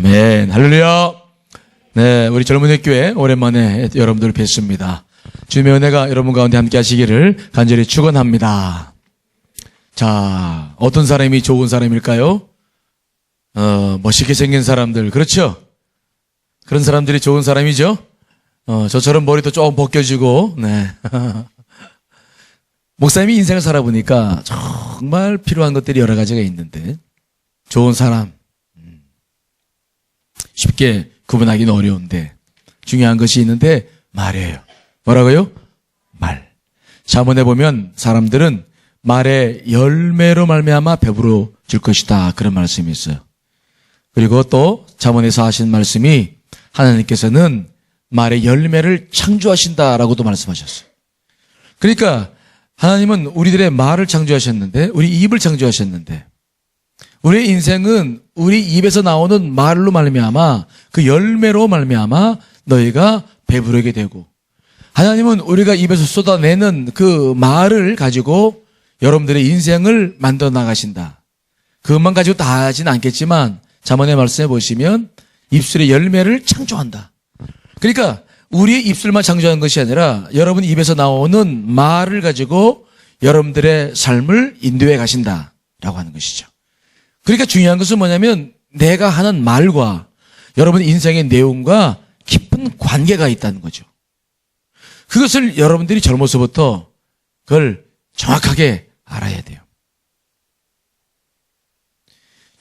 아멘. 할렐루야. 네, 우리 젊은이 교회 오랜만에 여러분들 뵙습니다. 주님의 은혜가 여러분 가운데 함께 하시기를 간절히 축원합니다. 자, 어떤 사람이 좋은 사람일까요? 멋있게 생긴 사람들, 그렇죠? 그런 사람들이 좋은 사람이죠? 저처럼 머리도 조금 벗겨지고, 네. 목사님이 인생을 살아보니까 정말 필요한 것들이 여러 가지가 있는데, 좋은 사람, 쉽게 구분하기는 어려운데, 중요한 것이 있는데, 말이에요. 뭐라고요? 말. 잠언에 보면 사람들은 말의 열매로 말미암아 배부러질 것이다. 그런 말씀이 있어요. 그리고 또 잠언에서 하신 말씀이 하나님께서는 말의 열매를 창조하신다라고도 말씀하셨어요. 그러니까 하나님은 우리들의 말을 창조하셨는데, 우리 입을 창조하셨는데, 우리의 인생은 우리 입에서 나오는 말로 말미암아 그 열매로 말미암아 너희가 배부르게 되고, 하나님은 우리가 입에서 쏟아내는 그 말을 가지고 여러분들의 인생을 만들어 나가신다. 그것만 가지고 다 하진 않겠지만 잠언의 말씀에 보시면 입술의 열매를 창조한다. 그러니까 우리의 입술만 창조하는 것이 아니라 여러분 입에서 나오는 말을 가지고 여러분들의 삶을 인도해 가신다라고 하는 것이죠. 그러니까 중요한 것은 뭐냐면 내가 하는 말과 여러분 인생의 내용과 깊은 관계가 있다는 거죠. 그것을 여러분들이 젊어서부터 그걸 정확하게 알아야 돼요.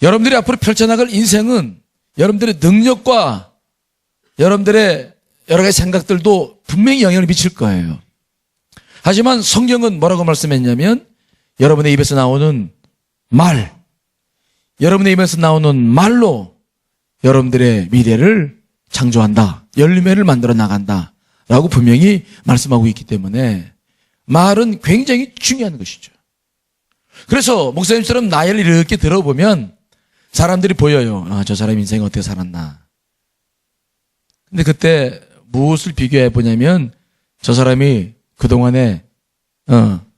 여러분들이 앞으로 펼쳐나갈 인생은 여러분들의 능력과 여러분들의 여러 가지 생각들도 분명히 영향을 미칠 거예요. 하지만 성경은 뭐라고 말씀했냐면 여러분의 입에서 나오는 말, 여러분의 입에서 나오는 말로 여러분들의 미래를 창조한다. 열매를 만들어 나간다. 라고 분명히 말씀하고 있기 때문에 말은 굉장히 중요한 것이죠. 그래서 목사님처럼 나이를 이렇게 들어보면 사람들이 보여요. 아, 저 사람 인생이 어떻게 살았나. 근데 그때 무엇을 비교해 보냐면 저 사람이 그동안에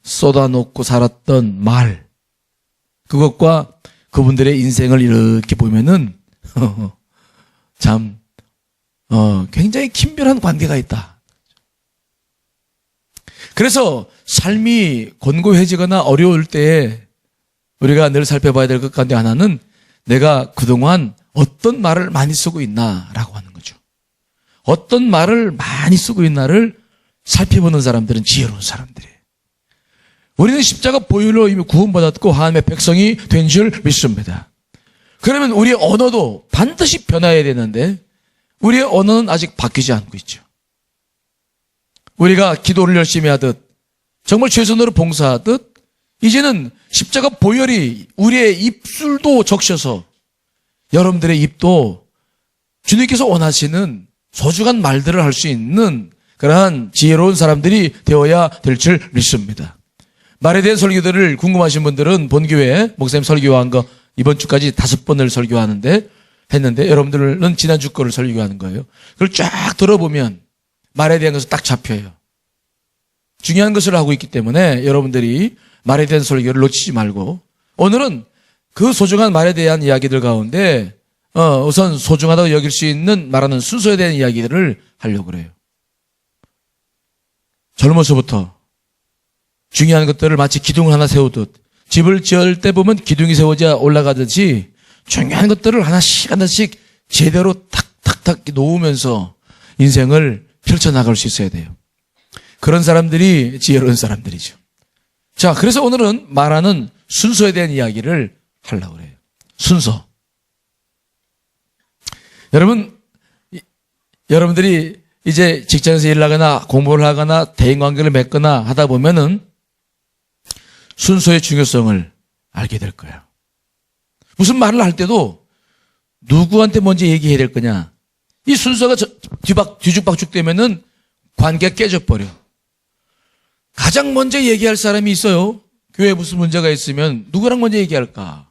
쏟아놓고 살았던 말, 그것과 그분들의 인생을 이렇게 보면은 참 굉장히 긴밀한 관계가 있다. 그래서 삶이 곤고해지거나 어려울 때에 우리가 늘 살펴봐야 될 것 가운데 하나는 내가 그동안 어떤 말을 많이 쓰고 있나라고 하는 거죠. 어떤 말을 많이 쓰고 있나를 살펴보는 사람들은 지혜로운 사람들이에요. 우리는 십자가 보혈로 이미 구원받았고 하나님의 백성이 된 줄 믿습니다. 그러면 우리의 언어도 반드시 변화해야 되는데 우리의 언어는 아직 바뀌지 않고 있죠. 우리가 기도를 열심히 하듯 정말 최선으로 봉사하듯 이제는 십자가 보혈이 우리의 입술도 적셔서 여러분들의 입도 주님께서 원하시는 소중한 말들을 할 수 있는 그러한 지혜로운 사람들이 되어야 될 줄 믿습니다. 말에 대한 설교들을 궁금하신 분들은 본교회 목사님 설교한 거 이번 주까지 5번을 했는데 여러분들은 지난주 거를 설교하는 거예요. 그걸 쫙 들어보면 말에 대한 것을 딱 잡혀요. 중요한 것을 하고 있기 때문에 여러분들이 말에 대한 설교를 놓치지 말고 오늘은 그 소중한 말에 대한 이야기들 가운데 우선 소중하다고 여길 수 있는 말하는 순서에 대한 이야기들을 하려고 그래요. 젊어서부터 중요한 것들을 마치 기둥 하나 세우듯 집을 지을 때 보면 기둥이 세워져 올라가듯이 중요한 것들을 하나씩 제대로 탁탁탁 놓으면서 인생을 펼쳐나갈 수 있어야 돼요. 그런 사람들이 지혜로운 사람들이죠. 자, 그래서 오늘은 말하는 순서에 대한 이야기를 하려고 그래요. 순서. 여러분들이 이제 직장에서 일을 하거나 공부를 하거나 대인관계를 맺거나 하다 보면은 순서의 중요성을 알게 될 거예요. 무슨 말을 할 때도 누구한테 먼저 얘기해야 될 거냐. 이 순서가 뒤죽박죽 되면은 관계가 깨져버려. 가장 먼저 얘기할 사람이 있어요. 교회에 무슨 문제가 있으면 누구랑 먼저 얘기할까?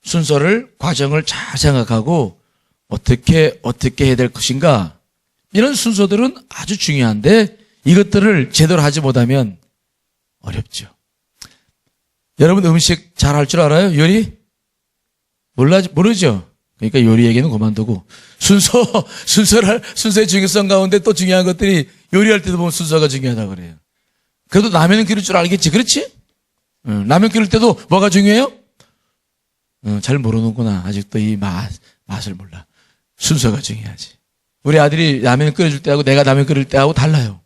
순서를, 과정을 잘 생각하고 어떻게 해야 될 것인가? 이런 순서들은 아주 중요한데 이것들을 제대로 하지 못하면 어렵죠. 여러분 음식 잘 할 줄 알아요? 요리? 모르죠? 그러니까 요리 얘기는 그만두고 순서의 중요성 가운데 또 중요한 것들이 요리할 때도 보면 순서가 중요하다고 그래요. 그래도 라면은 끓일 줄 알겠지, 그렇지? 라면 끓일 때도 뭐가 중요해요? 잘 모르는구나. 아직도 이 맛을 몰라. 순서가 중요하지. 우리 아들이 라면 끓여줄 때하고 내가 라면 끓일 때하고 달라요.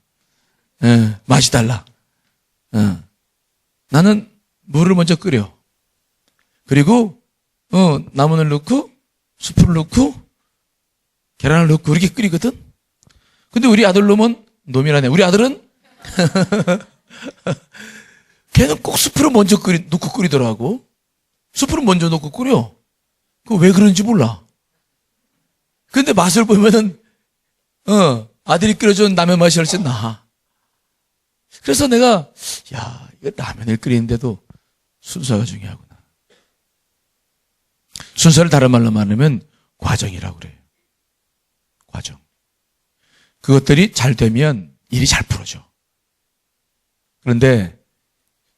맛이 달라. 나는 물을 먼저 끓여. 그리고 나물을 넣고 수프를 넣고 계란을 넣고 이렇게 끓이거든. 근데 우리 아들 놈이라네. 우리 아들은 걔는 꼭 수프를 먼저 넣고 끓이더라고. 수프를 먼저 넣고 끓여. 그 왜 그런지 몰라. 근데 맛을 보면은 아들이 끓여준 라면 맛이 훨씬 나아. 그래서 내가 이거 라면을 끓이는데도 순서가 중요하구나. 순서를 다른 말로 말하면 과정이라고 그래요. 과정. 그것들이 잘 되면 일이 잘 풀어져. 그런데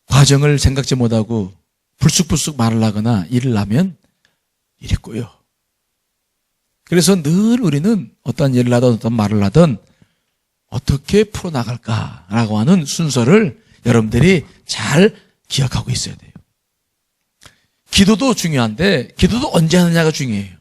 과정을 생각지 못하고 불쑥불쑥 말을 하거나 일을 하면 일이 꼬여. 그래서 늘 우리는 어떤 일을 하든 어떤 말을 하든 어떻게 풀어나갈까라고 하는 순서를 여러분들이 잘 기억하고 있어야 돼요. 기도도 중요한데 기도도 언제 하느냐가 중요해요.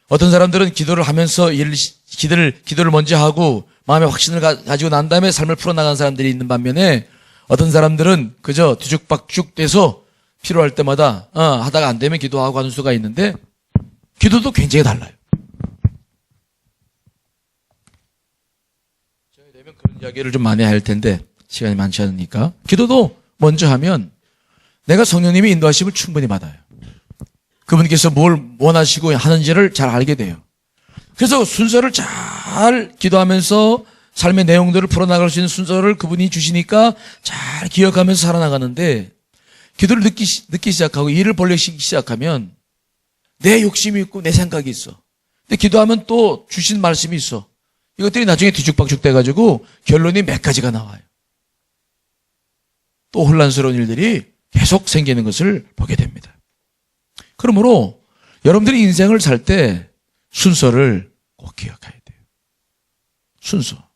어떤 사람들은 기도를 하면서 기도를 먼저 하고 마음의 확신을 가지고 난 다음에 삶을 풀어나가는 사람들이 있는 반면에 어떤 사람들은 그저 뒤죽박죽 돼서 필요할 때마다 하다가 안 되면 기도하고 하는 수가 있는데 기도도 굉장히 달라요. 저희 되면 그런 이야기를 좀 많이 할 텐데 시간이 많지 않으니까 기도도 먼저 하면 내가 성령님의 인도하심을 충분히 받아요. 그분께서 뭘 원하시고 하는지를 잘 알게 돼요. 그래서 순서를 잘 기도하면서 삶의 내용들을 풀어나갈 수 있는 순서를 그분이 주시니까 잘 기억하면서 살아나가는데 기도를 늦기 시작하고 일을 벌리기 시작하면 내 욕심이 있고 내 생각이 있어. 근데 기도하면 또 주신 말씀이 있어. 이것들이 나중에 뒤죽박죽 돼가지고 결론이 몇 가지가 나와요. 또 혼란스러운 일들이 계속 생기는 것을 보게 됩니다. 그러므로 여러분들이 인생을 살 때 순서를 꼭 기억해야 돼요. 순서.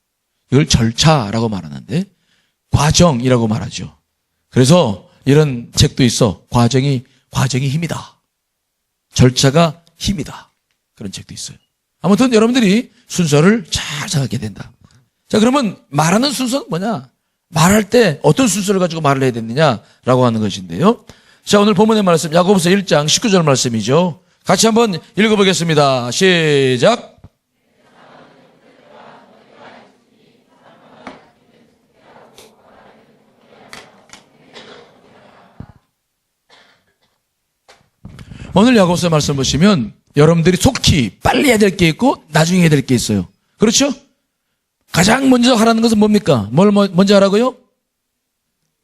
이걸 절차라고 말하는데 과정이라고 말하죠. 그래서 이런 책도 있어. 과정이 힘이다. 절차가 힘이다. 그런 책도 있어요. 아무튼 여러분들이 순서를 잘 정하게 된다. 자, 그러면 말하는 순서는 뭐냐? 말할 때 어떤 순서를 가지고 말을 해야 되느냐라고 하는 것인데요. 자, 오늘 본문의 말씀 야고보서 1장 19절 말씀이죠. 같이 한번 읽어보겠습니다. 시작. 오늘 야고보서 말씀 보시면 여러분들이 속히 빨리 해야 될 게 있고 나중에 해야 될 게 있어요. 그렇죠? 가장 먼저 하라는 것은 뭡니까? 뭘 먼저 하라고요?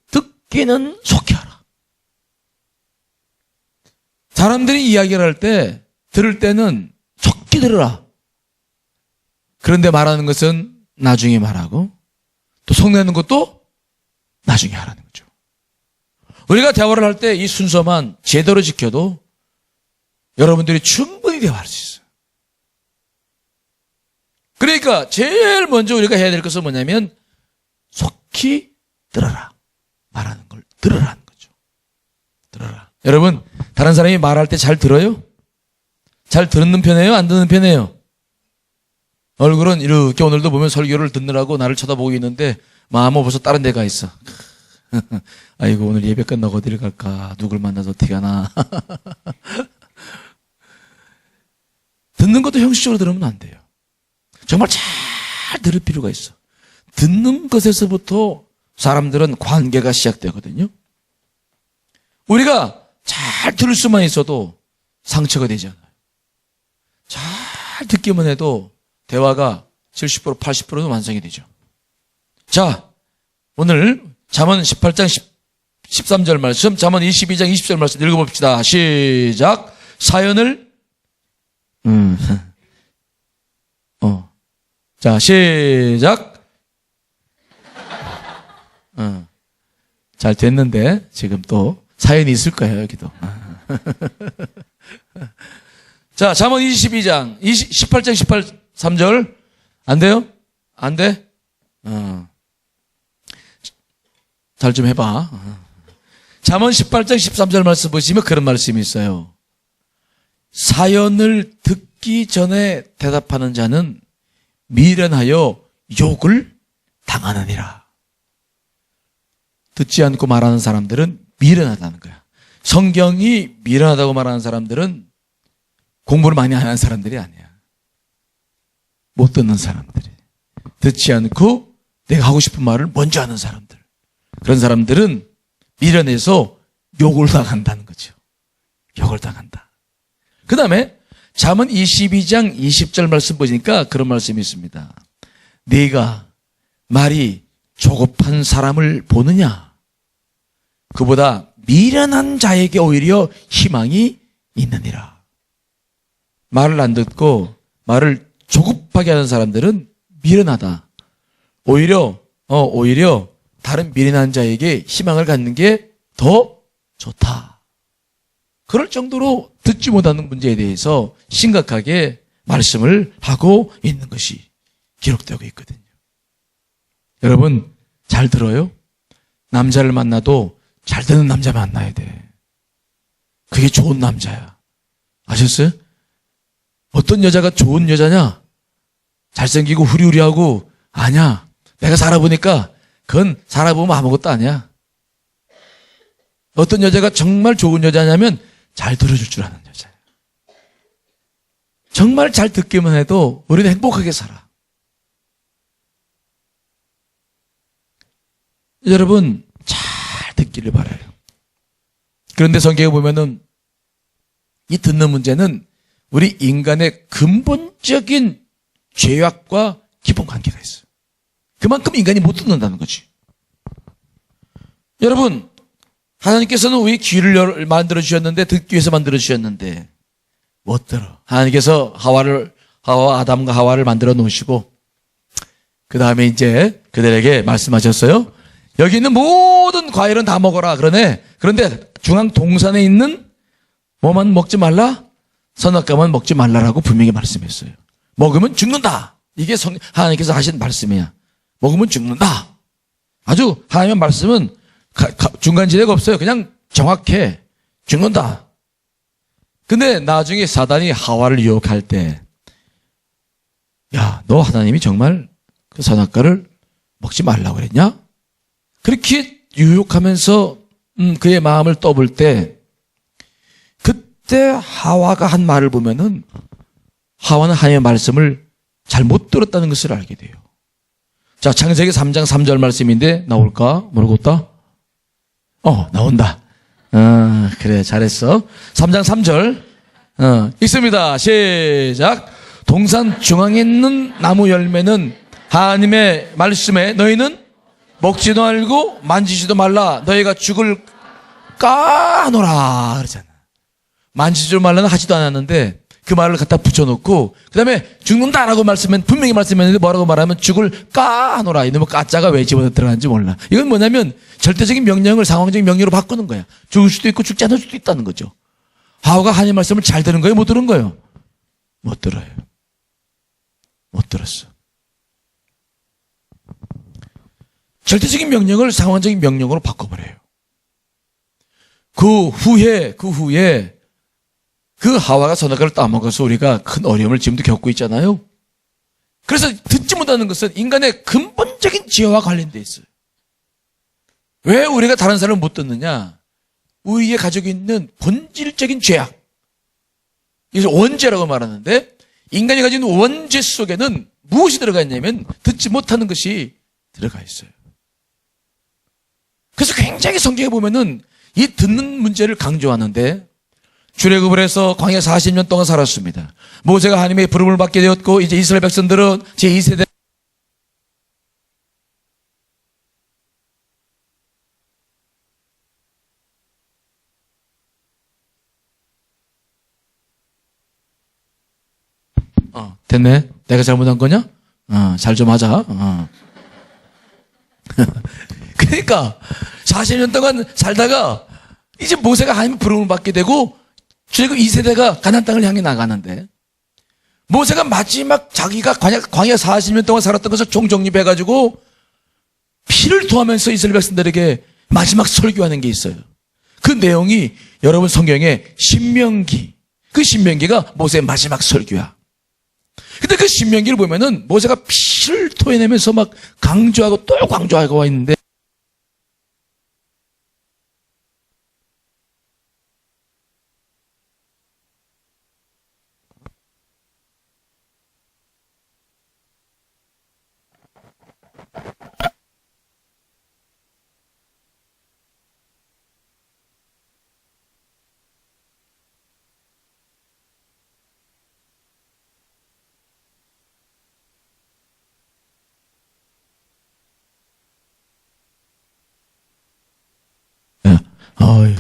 듣기는 속히 하라. 사람들이 이야기를 할 때 들을 때는 속히 들으라. 그런데 말하는 것은 나중에 말하고 또 속내는 것도 나중에 하라는 거죠. 우리가 대화를 할 때 이 순서만 제대로 지켜도 여러분들이 충분히 대화할 수 있어요. 그러니까 제일 먼저 우리가 해야 될 것은 뭐냐면 속히 들어라. 말하는 걸 들으라는 거죠. 들어라. 여러분, 다른 사람이 말할 때 잘 들어요? 잘 듣는 편이에요? 안 듣는 편이에요? 얼굴은 이렇게 오늘도 보면 설교를 듣느라고 나를 쳐다보고 있는데 마음은 벌써 다른 데가 있어. 아이고, 오늘 예배 끝나고 어디를 갈까? 누굴 만나서 어떻게 하나? 듣는 것도 형식적으로 들으면 안 돼요. 정말 잘 들을 필요가 있어. 듣는 것에서부터 사람들은 관계가 시작되거든요. 우리가 잘 들을 수만 있어도 상처가 되지 않아요. 잘 듣기만 해도 대화가 70% 80%는 완성이 되죠. 자, 오늘 잠언 18장 13절 말씀, 잠언 22장 20절 말씀 읽어봅시다. 시작. 사연을 자, 시작. 잘 됐는데 지금 또 사연이 있을 거예요, 여기도. 자, 잠언 22장, 18장 3절. 안 돼요? 안 돼? 잘 좀 해봐. 잠언 18장 13절 말씀 보시면 그런 말씀이 있어요. 사연을 듣기 전에 대답하는 자는 미련하여 욕을 당하느니라. 듣지 않고 말하는 사람들은 미련하다는 거야. 성경이 미련하다고 말하는 사람들은 공부를 많이 안 하는 사람들이 아니야. 못 듣는 사람들이. 듣지 않고 내가 하고 싶은 말을 먼저 하는 사람들. 그런 사람들은 미련해서 욕을 당한다는 거죠. 욕을 당한다. 그 다음에 잠언 22장 20절 말씀 보니까 그런 말씀이 있습니다. 네가 말이 조급한 사람을 보느냐? 그보다 미련한 자에게 오히려 희망이 있느니라. 말을 안 듣고 말을 조급하게 하는 사람들은 미련하다. 오히려 다른 미련한 자에게 희망을 갖는 게 더 좋다. 그럴 정도로 듣지 못하는 문제에 대해서 심각하게 말씀을 하고 있는 것이 기록되고 있거든요. 여러분 잘 들어요? 남자를 만나도 잘 듣는 남자 만나야 돼. 그게 좋은 남자야. 아셨어요? 어떤 여자가 좋은 여자냐? 잘생기고 후리후리하고 아니야. 내가 살아보니까 그건 살아보면 아무것도 아니야. 어떤 여자가 정말 좋은 여자냐면 잘 들어줄 줄 아는 여자야. 정말 잘 듣기만 해도 우리는 행복하게 살아. 여러분 잘 듣기를 바라요. 그런데 성경에 보면은 이 듣는 문제는 우리 인간의 근본적인 죄악과 깊은 관계가 있어요. 그만큼 인간이 못 듣는다는 거지. 여러분 하나님께서는 우리 귀를 만들어 주셨는데 듣기 위해서 만들어 주셨는데 못 들어. 하나님께서 아담과 하와를 만들어 놓으시고 그 다음에 이제 그들에게 말씀하셨어요. 여기 있는 모든 과일은 다 먹어라. 그런데 중앙 동산에 있는 뭐만 먹지 말라? 선악과만 먹지 말라라고 분명히 말씀했어요. 먹으면 죽는다. 이게 하나님께서 하신 말씀이야. 먹으면 죽는다. 아주 하나님의 말씀은 중간지대가 없어요. 그냥 정확해. 죽는다. 근데 나중에 사단이 하와를 유혹할 때, 야, 너 하나님이 정말 그 선악과를 먹지 말라고 그랬냐? 그렇게 유혹하면서 그의 마음을 떠볼 때, 그때 하와가 한 말을 보면은 하와는 하나님의 말씀을 잘 못 들었다는 것을 알게 돼요. 자, 창세기 3장 3절 말씀인데 나올까? 모르겠다? 나온다. 그래, 잘했어. 3장 3절. 읽습니다. 시작. 동산 중앙에 있는 나무 열매는 하나님의 말씀에 너희는 먹지도 말고 만지지도 말라. 너희가 죽을 까노라. 그러잖아. 만지지도 말라는 하지도 않았는데 그 말을 갖다 붙여놓고 그 다음에 죽는다라고 분명히 말씀했는데 뭐라고 말하면 죽을 까노라. 이놈의 까자가 왜 집어넣어 들어가는지 몰라. 이건 뭐냐면 절대적인 명령을 상황적인 명령으로 바꾸는 거야. 죽을 수도 있고 죽지 않을 수도 있다는 거죠. 하와가 하나님 말씀을 잘 들은 거예요? 못 들은 거예요? 못 들어요. 못 들었어. 절대적인 명령을 상황적인 명령으로 바꿔버려요. 그 후에 그 하와가 선악과를 따먹어서 우리가 큰 어려움을 지금도 겪고 있잖아요. 그래서 듣지 못하는 것은 인간의 근본적인 죄와 관련돼 있어요. 왜 우리가 다른 사람을 못 듣느냐? 우리가 가지고 있는 본질적인 죄악. 이것을 원죄라고 말하는데 인간이 가진 원죄 속에는 무엇이 들어가 있냐면 듣지 못하는 것이 들어가 있어요. 그래서 굉장히 성경에 보면은 이 듣는 문제를 강조하는데 출애굽을 해서 광야 40년 동안 살았습니다. 모세가 하나님의 부름을 받게 되었고 이제 이스라엘 백성들은 제2세대 됐네. 내가 잘못한 거냐? 잘 좀 하자. 그러니까 40년 동안 살다가 이제 모세가 하나님의 부름을 받게 되고 출애굽 2세대가 가나안 땅을 향해 나가는데 모세가 마지막 자기가 광야 40년 동안 살았던 것을 종정립해가지고 피를 토하면서 이스라엘 백성들에게 마지막 설교하는 게 있어요. 그 내용이 여러분 성경에 신명기, 그 신명기가 모세의 마지막 설교야. 근데 그 신명기를 보면은 모세가 피를 토해내면서 막 강조하고 또 강조하고 와 있는데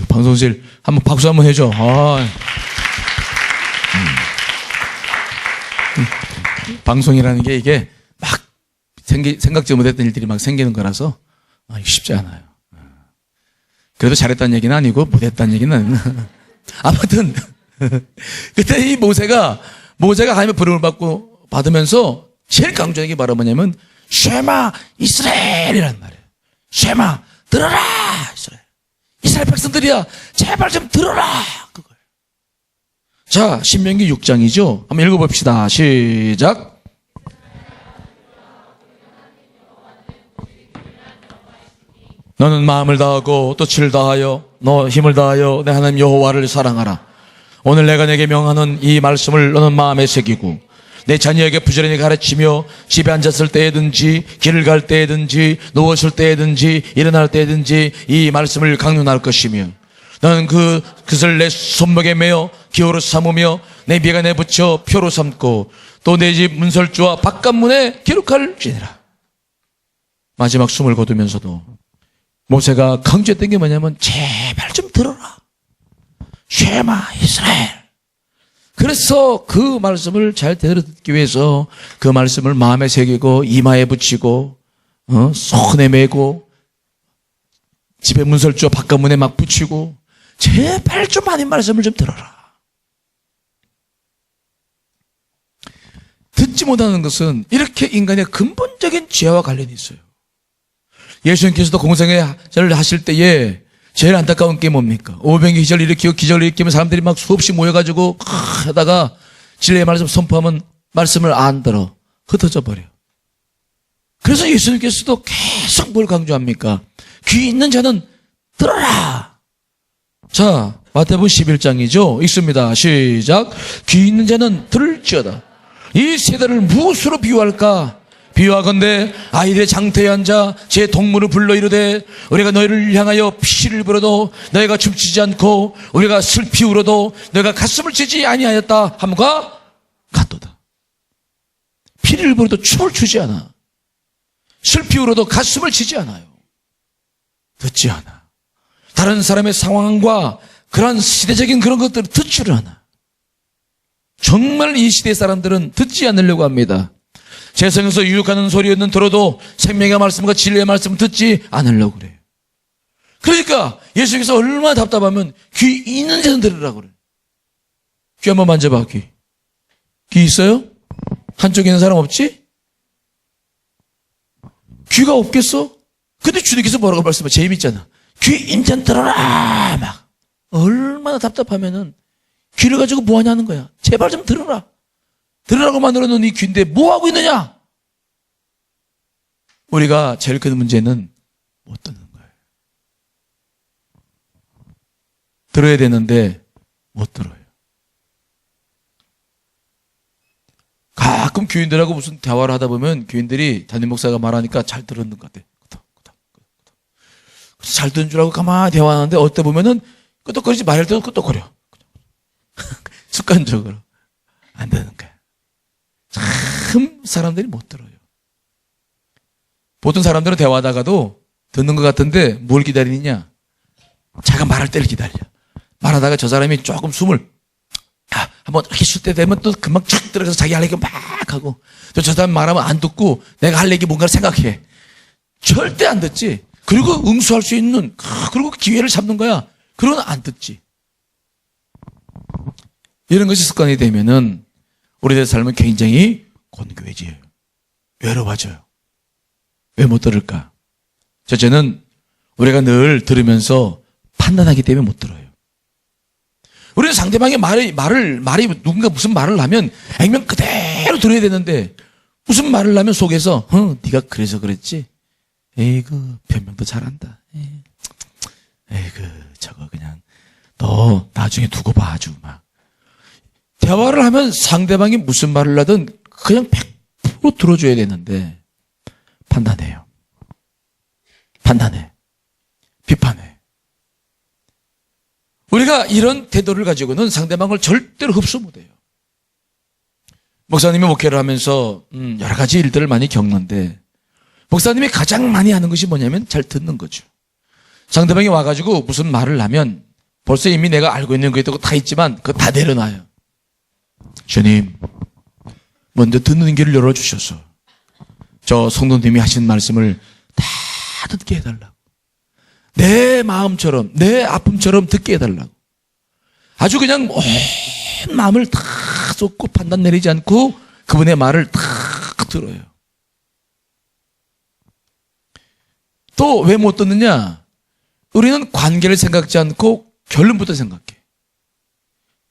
방송실 한번 박수 한번 해줘. 방송이라는 게 이게 막 생각지 못했던 일들이 막 생기는 거라서 쉽지 않아요. 그래도 잘했다는 얘기는 아니고 못했다는 얘기는 아무튼 그때 이 모세가 하나님의 부름을 받으면서 제일 강조하는 게 바로 뭐냐면 쉐마 이스라엘이라는 말이에요. 쉐마 들어라 이스라엘 백성들이야 제발 좀 들어라 그거예요. 자, 신명기 6장이죠. 한번 읽어봅시다. 시작. 너는 마음을 다하고 또 치를 다하여 너 힘을 다하여 내 하나님 여호와를 사랑하라. 오늘 내가 내게 명하는 이 말씀을 너는 마음에 새기고 내 자녀에게 부지런히 가르치며 집에 앉았을 때든지 길을 갈 때든지 누웠을 때든지 일어날 때든지 이 말씀을 강론할 것이며 너는 그것을 내 손목에 매어 기호로 삼으며 내 미간에 붙여 표로 삼고 또 내 집 문설주와 바깥문에 기록할지니라. 마지막 숨을 거두면서도 모세가 강조했던 게 뭐냐면 제발 좀 들어라. 쉐마 이스라엘. 그래서 그 말씀을 잘 들었기 위해서 그 말씀을 마음에 새기고 이마에 붙이고 손에 메고 집에 문설주와 바깥문에 막 붙이고 제발 좀 하나님 말씀을 좀 들어라. 듣지 못하는 것은 이렇게 인간의 근본적인 죄와 관련이 있어요. 예수님께서도 공생애를 하실 때에 제일 안타까운 게 뭡니까? 오병이 기절 일으키고 기절을 일으키면 사람들이 막 수없이 모여가지고 하다가 진리의 말씀 선포하면 말씀을 안 들어 흩어져 버려. 그래서 예수님께서도 계속 뭘 강조합니까? 귀 있는 자는 들어라. 자, 마태복음 11장이죠. 읽습니다. 시작. 귀 있는 자는 들을지어다. 이 세대를 무엇으로 비유할까? 비유하건대 아이들의 장터에 앉아 제 동물을 불러 이르되 우리가 너희를 향하여 피를 불어도 너희가 춤추지 않고 우리가 슬피 울어도 너희가 가슴을 치지 아니하였다 함과 같도다. 피를 불어도 춤을 추지 않아. 슬피 울어도 가슴을 치지 않아요. 듣지 않아. 다른 사람의 상황과 그런 시대적인 그런 것들을 듣지를 않아. 정말 이 시대 사람들은 듣지 않으려고 합니다. 세상에서 유혹하는 소리는 들어도 생명의 말씀과 진리의 말씀을 듣지 않으려고 그래요. 그러니까 예수님께서 얼마나 답답하면 귀 있는 자는 들으라고 그래요. 귀 한번 만져봐. 귀 있어요? 한쪽에 있는 사람 없지? 귀가 없겠어? 근데 주님께서 뭐라고 말씀해? 재미있잖아. 귀 있는 자는 들어라. 막 얼마나 답답하면은 귀를 가지고 뭐 하냐는 거야. 제발 좀 들어라. 들으라고 만들어 놓은 이 귀인데 뭐 하고 있느냐? 우리가 제일 큰 문제는 못 듣는 거예요. 들어야 되는데 못 들어요. 가끔 교인들하고 무슨 대화를 하다 보면 교인들이 담임 목사가 말하니까 잘 들었는 것 같아. 잘 듣는 줄 알고 가만히 대화하는데 어떨 때 보면은 끄떡거리지 말할 때도 끄떡거려. 습관적으로 안 되는 거야. 참 사람들이 못 들어요. 보통 사람들은 대화하다가도 듣는 것 같은데 뭘 기다리느냐? 자기가 말할 때를 기다려. 말하다가 저 사람이 조금 숨을 한번 이렇게 쉴 때 되면 또 금방 촥 들어가서 자기 할 얘기 막 하고 또 저 사람 말하면 안 듣고 내가 할 얘기 뭔가를 생각해. 절대 안 듣지. 그리고 응수할 수 있는 그리고 기회를 잡는 거야. 그러면 안 듣지. 이런 것이 습관이 되면은 우리들의 삶은 굉장히 곤고해져요. 외로워져요. 왜 못 들을까? 첫째는 우리가 늘 들으면서 판단하기 때문에 못 들어요. 우리는 상대방의 말이 누군가 무슨 말을 하면 액면 그대로 들어야 되는데 무슨 말을 하면 속에서 네가 그래서 그랬지? 에이그 변명도 잘한다. 에이그 저거 그냥 너 나중에 두고 봐 아주 막. 대화를 하면 상대방이 무슨 말을 하든 그냥 100% 들어줘야 되는데 판단해요. 판단해. 비판해. 우리가 이런 태도를 가지고는 상대방을 절대로 흡수 못해요. 목사님이 목회를 하면서 여러 가지 일들을 많이 겪는데 목사님이 가장 많이 하는 것이 뭐냐면 잘 듣는 거죠. 상대방이 와가지고 무슨 말을 하면 벌써 이미 내가 알고 있는 거 있다고 다 있지만 그거 다 내려놔요. 주님, 먼저 듣는 길을 열어주셔서 저 성도님이 하신 말씀을 다 듣게 해달라고. 내 마음처럼, 내 아픔처럼 듣게 해달라고. 아주 그냥 온 마음을 다 쏟고 판단 내리지 않고 그분의 말을 다 들어요. 또 왜 못 듣느냐? 우리는 관계를 생각지 않고 결론부터 생각해.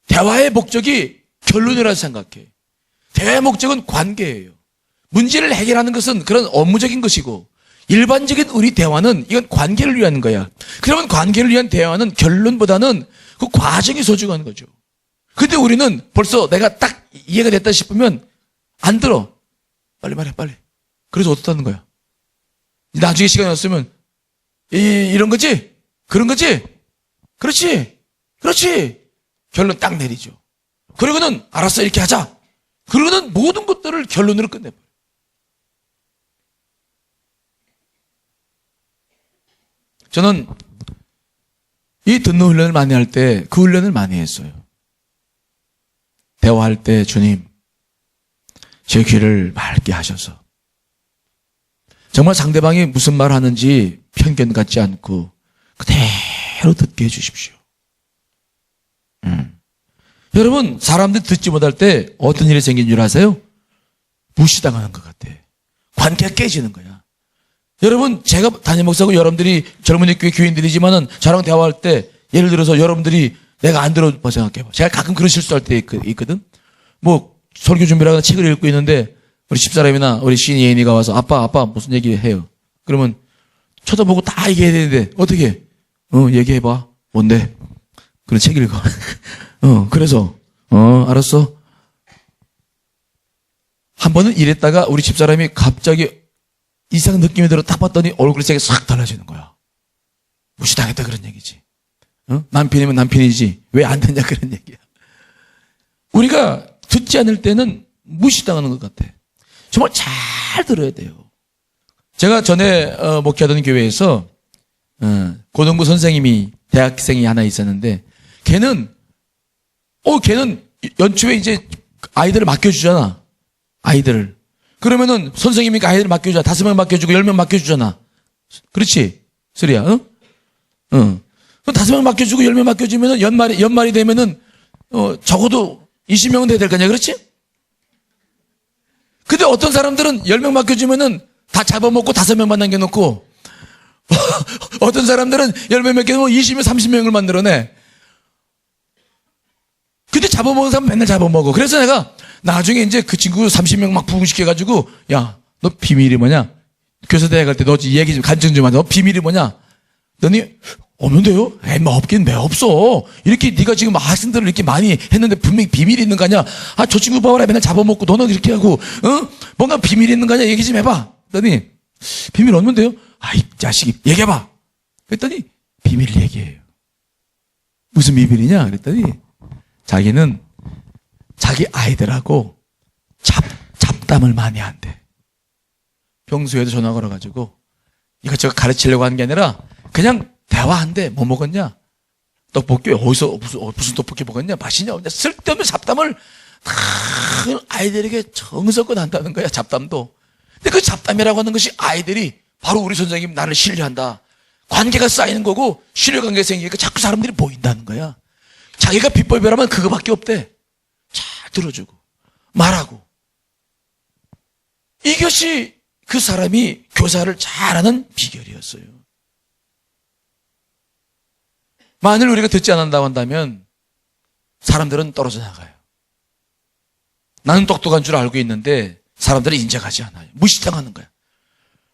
대화의 목적이 결론이라고 생각해. 대화의 목적은 관계예요. 문제를 해결하는 것은 그런 업무적인 것이고 일반적인 우리 대화는 이건 관계를 위한 거야. 그러면 관계를 위한 대화는 결론보다는 그 과정이 소중한 거죠. 근데 우리는 벌써 내가 딱 이해가 됐다 싶으면 안 들어. 빨리 말해 빨리. 그래서 어떻다는 거야? 나중에 시간이 없으면 이런 거지? 그런 거지? 그렇지? 그렇지? 결론 딱 내리죠. 그리고는 알았어 이렇게 하자. 그러고는 모든 것들을 결론으로 끝내버려. 저는 이 듣는 훈련을 많이 할 때 그 훈련을 많이 했어요. 대화할 때 주님 제 귀를 맑게 하셔서 정말 상대방이 무슨 말 하는지 편견 갖지 않고 그대로 듣게 해주십시오. 여러분 사람들 듣지 못할 때 어떤 일이 생긴 줄 아세요? 무시당하는 것 같아. 관계가 깨지는 거야. 여러분 제가 담임 목사고 여러분들이 젊은이 교회 교인들이지만은 저랑 대화할 때 예를 들어서 여러분들이 내가 안 들어봐 생각해봐. 제가 가끔 그런 실수할 때 있거든. 뭐 설교 준비를 하거나 책을 읽고 있는데 우리 집사람이나 우리 시인 예인이가 와서 아빠 무슨 얘기 해요. 그러면 쳐다보고 다 얘기해야 되는데 어떻게 얘기해봐. 뭔데? 그런 책 읽어. 그래서 알았어. 한 번은 이랬다가 우리 집사람이 갑자기 이상한 느낌이 들어 딱 봤더니 얼굴이 되게 싹 달라지는 거야. 무시당했다 그런 얘기지. 남편이면 남편이지 왜 안 됐냐 그런 얘기야. 우리가 듣지 않을 때는 무시당하는 것 같아. 정말 잘 들어야 돼요. 제가 전에 목회하던 교회에서 고등부 선생님이 대학생이 하나 있었는데 걔는 연초에 이제 아이들을 맡겨주잖아. 아이들을. 그러면은 선생님이 아이들을 맡겨주잖아. 5명 맡겨주고 10명 맡겨주잖아. 그렇지? 쓰리야, 응? 5명 맡겨주고 10명 맡겨주면은 연말이 되면은, 적어도 20명은 돼야 될 거 아니야. 그렇지? 근데 어떤 사람들은 10명 맡겨주면은 다 잡아먹고 5명만 남겨놓고, 어떤 사람들은 10명 맡겨놓으면 20명, 30명을 만들어내. 근데 잡아먹은 사람 맨날 잡아먹어. 그래서 내가 나중에 이제 그 친구 30명 막 부흥시켜가지고, 야, 너 비밀이 뭐냐? 교사대회 갈 때 너 얘기 좀 간증 좀 하자. 너 비밀이 뭐냐? 너니 없는데요? 에이, 뭐 없긴 왜 없어. 이렇게 네가 지금 학생들을 이렇게 많이 했는데 분명히 비밀이 있는 거 아니야? 아, 저 친구 봐봐라. 맨날 잡아먹고 너는 이렇게 하고, 뭔가 비밀이 있는 거 아니야? 얘기 좀 해봐. 그랬더니 비밀 없는데요? 아이, 자식이 얘기해봐. 그랬더니 비밀을 얘기해요. 무슨 비밀이냐? 그랬더니 자기는 자기 아이들하고 잡담을 많이 한대. 평소에도 전화 걸어가지고 이것저것 가르치려고 하는 게 아니라 그냥 대화한대. 뭐 먹었냐? 떡볶이 어디서 무슨 떡볶이 먹었냐? 맛있냐? 없냐? 쓸데없는 잡담을 다 아이들에게 정성껏 한다는 거야. 잡담도. 근데 그 잡담이라고 하는 것이 아이들이 바로 우리 선생님 나를 신뢰한다. 관계가 쌓이는 거고 신뢰관계가 생기니까 자꾸 사람들이 보인다는 거야. 자기가 비법이라면 그거밖에 없대. 들어주고 말하고. 이것이 그 사람이 교사를 잘하는 비결이었어요. 만일 우리가 듣지 않는다고 한다면 사람들은 떨어져 나가요. 나는 똑똑한 줄 알고 있는데 사람들은 인정하지 않아요. 무시당하는 거야.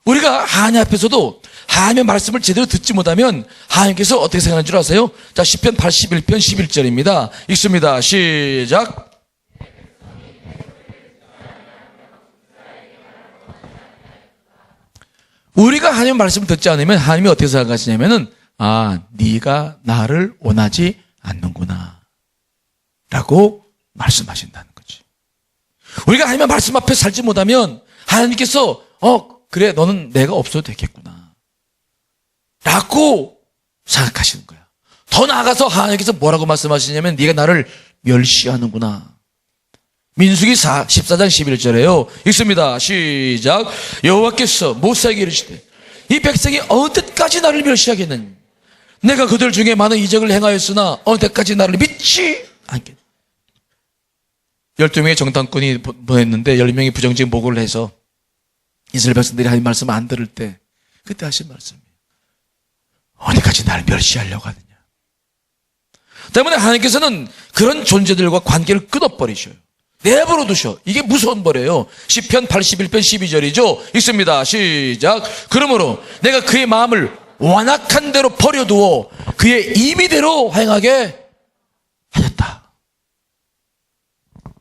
우리가 하나님 앞에서도 하나님의 말씀을 제대로 듣지 못하면 하나님께서 어떻게 생각하는 줄 아세요? 자, 시편 81편 11절입니다. 읽습니다. 시작. 우리가 하나님의 말씀을 듣지 않으면 하나님이 어떻게 생각하시냐면은 네가 나를 원하지 않는구나 라고 말씀하신다는 거지. 우리가 하나님의 말씀 앞에 살지 못하면 하나님께서 그래 너는 내가 없어도 되겠구나 라고 생각하시는 거야. 더 나아가서 하나님께서 뭐라고 말씀하시냐면 네가 나를 멸시하는구나. 민수기 14장 11절에요. 읽습니다. 시작. 여호와께서 모세에게 이르시되 이 백성이 어느 때까지 나를 멸시하겠느냐. 내가 그들 중에 많은 이적을 행하였으나 어느 때까지 나를 믿지 않겠느냐. 12명의 정탐꾼이 보냈는데 10명이 부정적인 보고를 해서 이스라엘 백성들이 하나님 말씀을 안 들을 때 그때 하신 말씀이에요. 어디까지 나를 멸시하려고 하느냐. 때문에 하나님께서는 그런 존재들과 관계를 끊어버리셔요. 내버려 두셔. 이게 무서운 벌이에요. 시편 81편 12절이죠. 읽습니다. 시작. 그러므로 내가 그의 마음을 완악한 대로 버려두어 그의 임의대로 행하게 하셨다.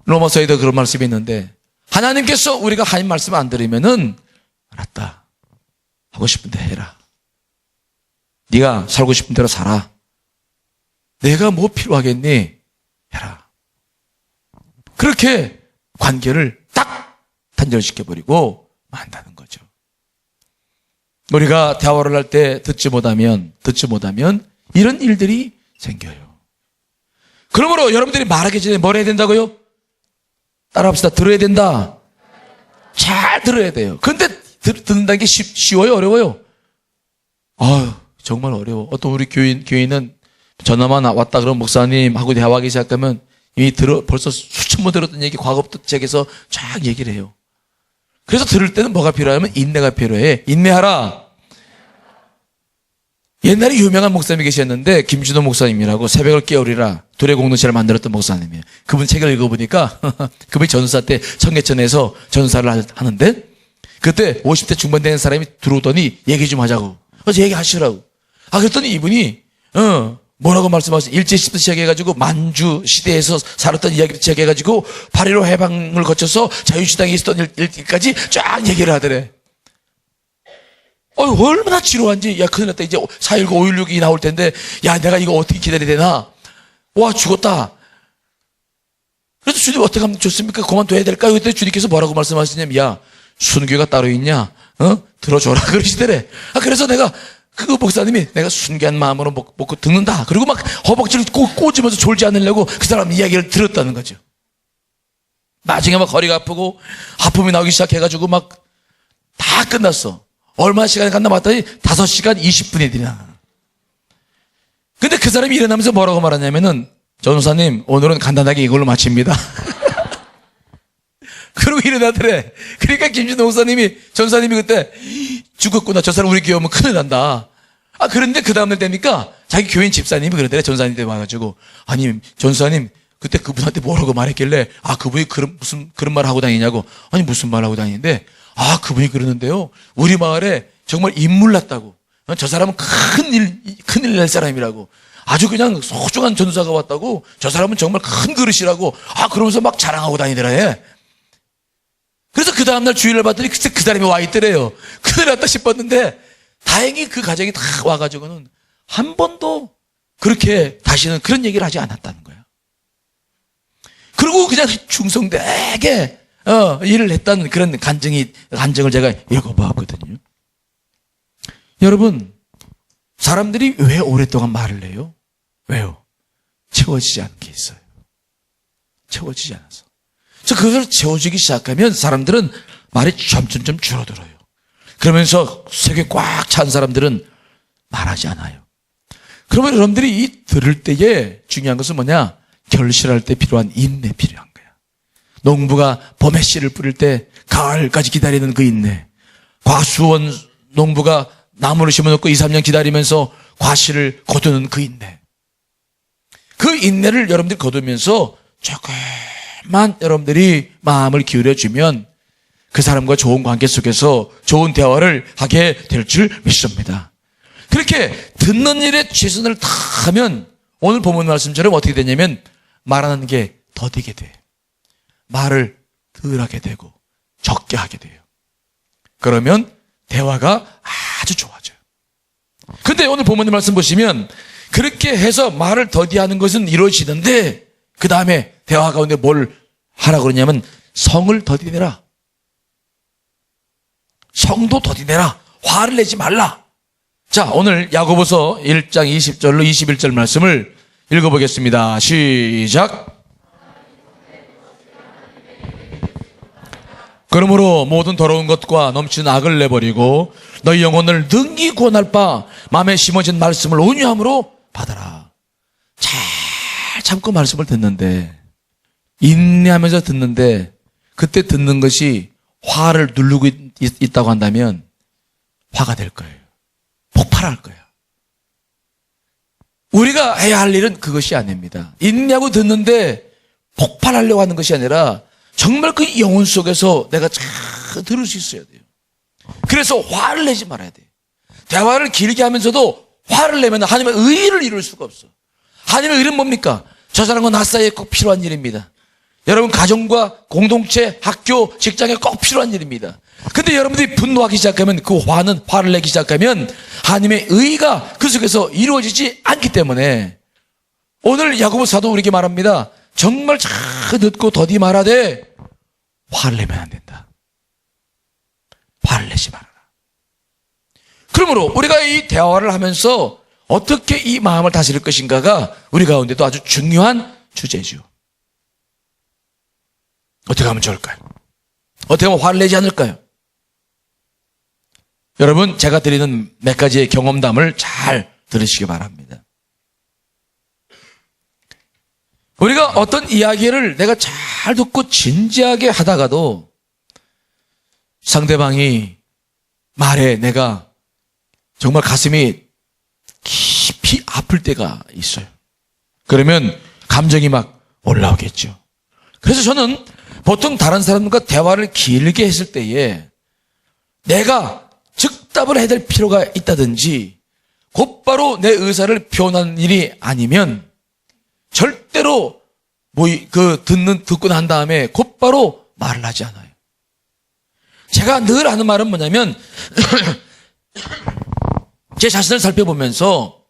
로마서에도 그런 말씀이 있는데 하나님께서 우리가 하나님 말씀 안 들으면은 알았다. 하고 싶은 데 해라. 네가 살고 싶은 대로 살아. 내가 뭐 필요하겠니? 해라. 그렇게 관계를 딱 단절시켜버리고 만다는 거죠. 우리가 대화를 할 때 듣지 못하면 이런 일들이 생겨요. 그러므로 여러분들이 말하기 전에 뭘 해야 된다고요? 따라합시다. 들어야 된다. 잘 들어야 돼요. 근데 듣는다는 게 쉬워요? 어려워요? 정말 어려워. 어떤 우리 교인은 전화만 왔다 그러면 목사님하고 대화하기 시작하면 이미 벌써 수천 번 들었던 얘기 과거부터 책에서 쫙 얘기를 해요. 그래서 들을 때는 뭐가 필요하냐면 인내가 필요해. 인내하라. 옛날에 유명한 목사님이 계셨는데 김준호 목사님이라고 새벽을 깨우리라 둘의 공동체를 만들었던 목사님이에요. 그분 책을 읽어보니까 그분이 전사 때 청계천에서 전사를 하는데 그때 50대 중반 되는 사람이 들어오더니 얘기 좀 하자고. 그래서 얘기하시라고. 그랬더니 이분이 뭐라고 말씀하셨어요? 일제시부터 시작해가지고 만주 시대에서 살았던 이야기를 시작해가지고 8.15 해방을 거쳐서 자유시당에 있었던 일까지 쫙 얘기를 하더래. 얼마나 지루한지. 야, 큰일 났다. 이제 4.19, 5.16이 나올 텐데, 야, 내가 이거 어떻게 기다려야 되나? 와, 죽었다. 그래서 주님 어떻게 하면 좋습니까? 그만둬야 될까요? 그때 주님께서 뭐라고 말씀하시냐면, 야, 순교가 따로 있냐? 들어줘라. 그러시더래. 그래서 그 목사님이 내가 순기한 마음으로 먹고 듣는다. 그리고 막 허벅지를 꽂으면서 졸지 않으려고 그 사람 이야기를 들었다는 거죠. 나중에 막 허리가 아프고 하품이 나오기 시작해가지고 막 다 끝났어. 얼마 시간이 갔나 봤더니 5시간 20분이 되나. 근데 그 사람이 일어나면서 뭐라고 말하냐면은 전도사님 오늘은 간단하게 이걸로 마칩니다. 그러고 일어나더래. 그러니까 김준호 전사님이 그때 죽었구나. 저 사람 우리 교회 오면 큰일 난다. 그런데 그 다음날 되니까 자기 교인 집사님이 그러더래. 전사님한테 와가지고 아니 전사님 그때 그분한테 뭐라고 말했길래 그분이 무슨 그런 말 하고 다니냐고. 아니 무슨 말 하고 다니는데 그분이 그러는데요. 우리 마을에 정말 인물 났다고. 저 사람은 큰일 날 사람이라고. 아주 그냥 소중한 전도사가 왔다고. 저 사람은 정말 큰 그릇이라고. 그러면서 막 자랑하고 다니더라. 해. 그래서 그 다음날 주일을 봤더니 그 사람이 와 있더래요. 큰일 났다 싶었는데 다행히 그 가정이 다 와가지고는 한 번도 그렇게 다시는 그런 얘기를 하지 않았다는 거야. 그리고 그냥 충성되게 일을 했다는 그런 간증을 제가 읽어봤거든요. 여러분, 사람들이 왜 오랫동안 말을 해요? 왜요? 채워지지 않은 게 있어요. 채워지지 않아서. 그것을 채워주기 시작하면 사람들은 말이 점점 줄어들어요. 그러면서 속에 꽉 찬 사람들은 말하지 않아요. 그러면 여러분들이 들을 때에 중요한 것은 뭐냐? 결실할 때 필요한 인내 필요한 거야. 농부가 봄에 씨를 뿌릴 때 가을까지 기다리는 그 인내. 과수원 농부가 나무를 심어놓고 2, 3년 기다리면서 과실을 거두는 그 인내. 그 인내를 여러분들이 거두면서 조금만 여러분들이 마음을 기울여주면 그 사람과 좋은 관계 속에서 좋은 대화를 하게 될 줄 믿습니다. 그렇게 듣는 일에 최선을 다하면 오늘 본문 말씀처럼 어떻게 되냐면 말하는 게 더디게 돼. 말을 덜 하게 되고 적게 하게 돼요. 그러면 대화가 아주 좋아져요. 근데 오늘 본문 말씀 보시면 그렇게 해서 말을 더디하는 것은 이루어지는데 그 다음에 대화 가운데 뭘 하라고 그러냐면 성을 더디내라. 성도 더디내라. 화를 내지 말라. 자, 오늘 야고보서 1장 20절로 21절 말씀을 읽어보겠습니다. 시작. 그러므로 모든 더러운 것과 넘치는 악을 내버리고 너희 영혼을 능히 구원할 바 마음에 심어진 말씀을 온유함으로 받아라. 잘 참고 말씀을 듣는데 인내하면서 듣는데 그때 듣는 것이 화를 누르고 있다고 한다면 화가 될 거예요. 폭발할 거예요. 우리가 해야 할 일은 그것이 아닙니다. 인내하고 듣는데 폭발하려고 하는 것이 아니라 정말 그 영혼 속에서 내가 잘 들을 수 있어야 돼요. 그래서 화를 내지 말아야 돼요. 대화를 길게 하면서도 화를 내면 하나님의 의를 이룰 수가 없어. 하나님의 의는 뭡니까? 저 사람과 나 사이에 꼭 필요한 일입니다. 여러분 가정과 공동체, 학교, 직장에 꼭 필요한 일입니다. 근데 여러분들이 분노하기 시작하면 그 화를 내기 시작하면 하나님의 의가 그 속에서 이루어지지 않기 때문에 오늘 야고보 사도 우리에게 말합니다. 정말 잘 듣고 더디 말하되 화를 내면 안 된다. 화를 내지 말아라. 그러므로 우리가 이 대화를 하면서 어떻게 이 마음을 다스릴 것인가가 우리 가운데도 아주 중요한 주제죠. 어떻게 하면 좋을까요? 어떻게 하면 화를 내지 않을까요? 여러분, 제가 드리는 몇 가지의 경험담을 잘 들으시기 바랍니다. 우리가 어떤 이야기를 내가 잘 듣고 진지하게 하다가도 상대방이 말에 내가 정말 가슴이 깊이 아플 때가 있어요. 그러면 감정이 막 올라오겠죠. 그래서 저는 보통 다른 사람과 대화를 길게 했을 때에 내가 즉답을 해야 될 필요가 있다든지 곧바로 내 의사를 표현하는 일이 아니면 절대로 듣고 난 다음에 곧바로 말을 하지 않아요. 제가 늘 하는 말은 뭐냐면 제 자신을 살펴보면서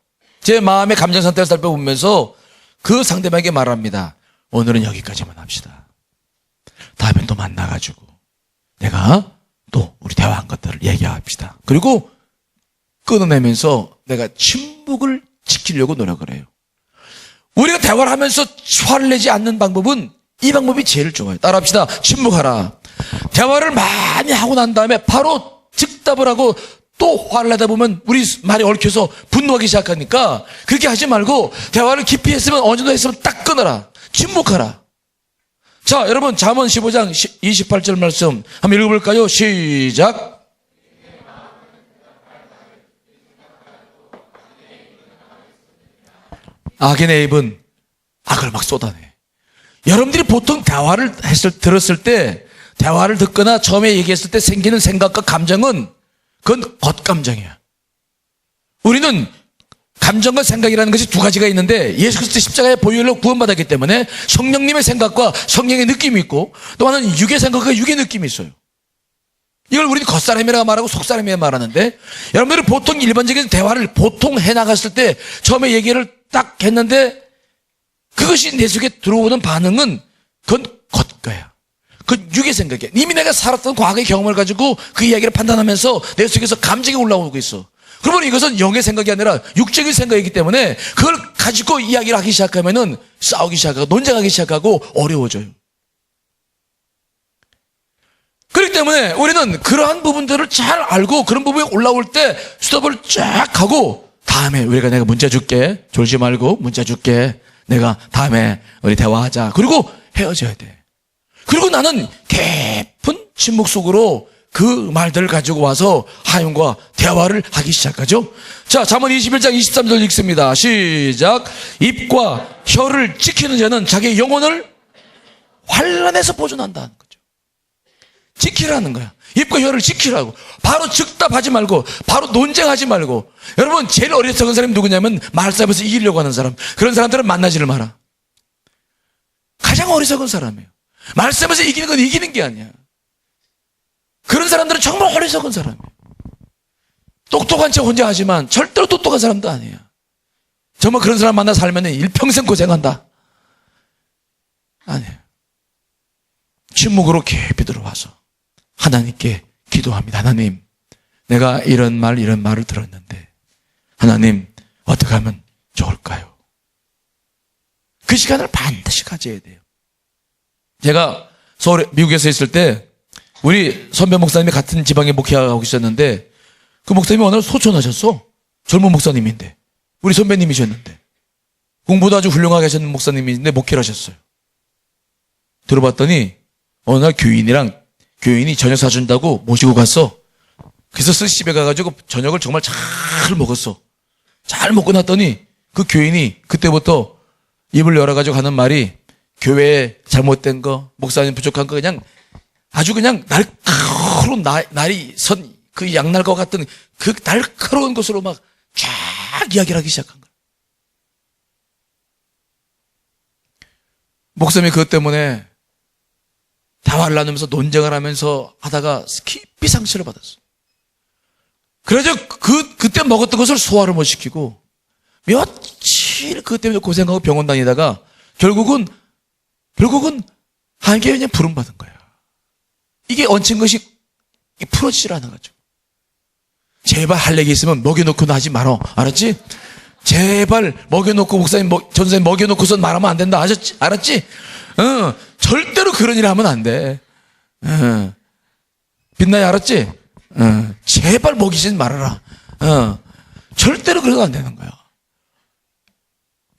제 마음의 감정 상태를 살펴보면서 그 상대방에게 말합니다. 오늘은 여기까지만 합시다. 다음에 또 만나가지고 내가 또 우리 대화한 것들을 얘기합시다. 그리고 끊어내면서 내가 침묵을 지키려고 노력을 해요. 우리가 대화를 하면서 화를 내지 않는 방법은 이 방법이 제일 좋아요. 따라합시다. 침묵하라. 대화를 많이 하고 난 다음에 바로 즉답을 하고 또 화를 내다 보면 우리 말이 얽혀서 분노하기 시작하니까 그렇게 하지 말고 대화를 깊이 했으면 어느 정도 했으면 딱 끊어라. 침묵하라. 자, 여러분 잠언 15장 28절 말씀 한번 읽어볼까요? 시작. 악의 내 입은 악을 막 쏟아내. 여러분들이 보통 대화를 들었을 때 대화를 듣거나 처음에 얘기했을 때 생기는 생각과 감정은 그건 겉감정이야. 우리는 감정과 생각이라는 것이 두 가지가 있는데 예수 그리스도 십자가의 보혈로 구원받았기 때문에 성령님의 생각과 성령의 느낌이 있고 또 하나는 육의 생각과 육의 느낌이 있어요. 이걸 우리는 겉사람이라고 말하고 속사람이라고 말하는데 여러분들이 보통 일반적인 대화를 보통 해나갔을 때 처음에 얘기를 딱 했는데 그것이 내 속에 들어오는 반응은 그건 겉거야. 그 육의 생각이야. 이미 내가 살았던 과거의 경험을 가지고 그 이야기를 판단하면서 내 속에서 감정이 올라오고 있어. 그러면 이것은 영의 생각이 아니라 육적인 생각이기 때문에 그걸 가지고 이야기를 하기 시작하면은 싸우기 시작하고 논쟁하기 시작하고 어려워져요. 그렇기 때문에 우리는 그러한 부분들을 잘 알고 그런 부분이 올라올 때 스톱을 쫙 하고 다음에 내가 문자 줄게. 졸지 말고 문자 줄게. 내가 다음에 우리 대화하자. 그리고 헤어져야 돼. 그리고 나는 깊은 침묵 속으로 그 말들을 가지고 와서 하윤과 대화를 하기 시작하죠. 자, 잠언 21장 23절 읽습니다. 시작. 입과 혀를 지키는 자는 자기의 영혼을 환난에서 보존한다는 거죠. 지키라는 거야. 입과 혀를 지키라고. 바로 즉답하지 말고, 바로 논쟁하지 말고. 여러분, 제일 어리석은 사람이 누구냐면 말싸움에서 이기려고 하는 사람. 그런 사람들은 만나지를 마라. 가장 어리석은 사람이에요. 말싸움에서 이기는 건 이기는 게 아니야. 그런 사람들은 정말 어리석은 사람이에요. 똑똑한 척 혼자 하지만 절대로 똑똑한 사람도 아니에요. 정말 그런 사람 만나 살면 일평생 고생한다. 아니에요. 침묵으로 깊이 들어와서 하나님께 기도합니다. 하나님, 내가 이런 말을 들었는데 하나님, 어떻게 하면 좋을까요? 그 시간을 반드시 가져야 돼요. 제가 미국에서 있을 때 우리 선배 목사님이 같은 지방에 목회하고 계셨는데 그 목사님이 어느 날 소천하셨어. 젊은 목사님인데. 우리 선배님이셨는데. 공부도 아주 훌륭하게 하셨는 목사님인데 목회를 하셨어요. 들어봤더니 어느 날 교인이 저녁 사준다고 모시고 갔어. 그래서 스시집에 가가지고 저녁을 정말 잘 먹었어. 잘 먹고 났더니 그 교인이 그때부터 입을 열어가지고 하는 말이 교회에 잘못된 거, 목사님 부족한 거 아주 그냥 날카로운 날이 선 그 양날과 같은 그 날카로운 것으로 막 쫙 이야기를 하기 시작한 거야. 목사님이 그것 때문에 대화를 나누면서 논쟁을 하면서 하다가 깊이 상처를 받았어. 그래서 그때 먹었던 것을 소화를 못 시키고 며칠 그것 때문에 고생하고 병원 다니다가 결국은 한계에 그냥 부름받은 거야. 이게 얹힌 것이 풀어지질 않아가지고. 제발 할 얘기 있으면 먹여놓고는 하지 말어. 알았지? 제발 먹여놓고 목사님, 전사님 먹여놓고선 말하면 안 된다. 알았지? 절대로 그런 일 하면 안 돼. 빛나야 알았지? 제발 먹이진 말아라. 절대로 그러면 안 되는 거야.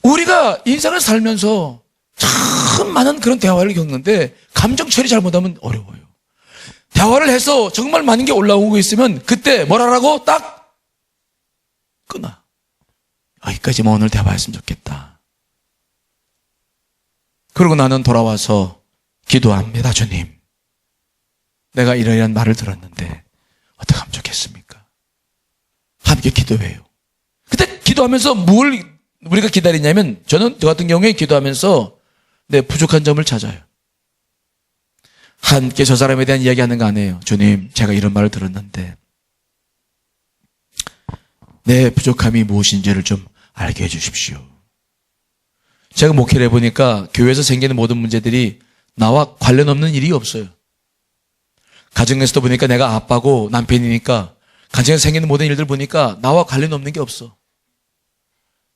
우리가 인생을 살면서 참 많은 그런 대화를 겪는데 감정 처리 잘못하면 어려워요. 대화를 해서 정말 많은 게 올라오고 있으면 그때 뭐라라고 딱 끊어. 여기까지만 오늘 대화했으면 좋겠다. 그러고 나는 돌아와서 기도합니다. 주님, 내가 이러이러한 말을 들었는데 어떻게 하면 좋겠습니까? 함께 기도해요. 그때 기도하면서 뭘 우리가 기다리냐면 저는 저 같은 경우에 기도하면서 내 부족한 점을 찾아요. 함께 저 사람에 대한 이야기하는 거 아니에요. 주님, 제가 이런 말을 들었는데 내 부족함이 무엇인지를 좀 알게 해주십시오. 제가 목회를 해보니까 교회에서 생기는 모든 문제들이 나와 관련 없는 일이 없어요. 가정에서도 보니까 내가 아빠고 남편이니까 가정에서 생기는 모든 일들 보니까 나와 관련 없는 게 없어.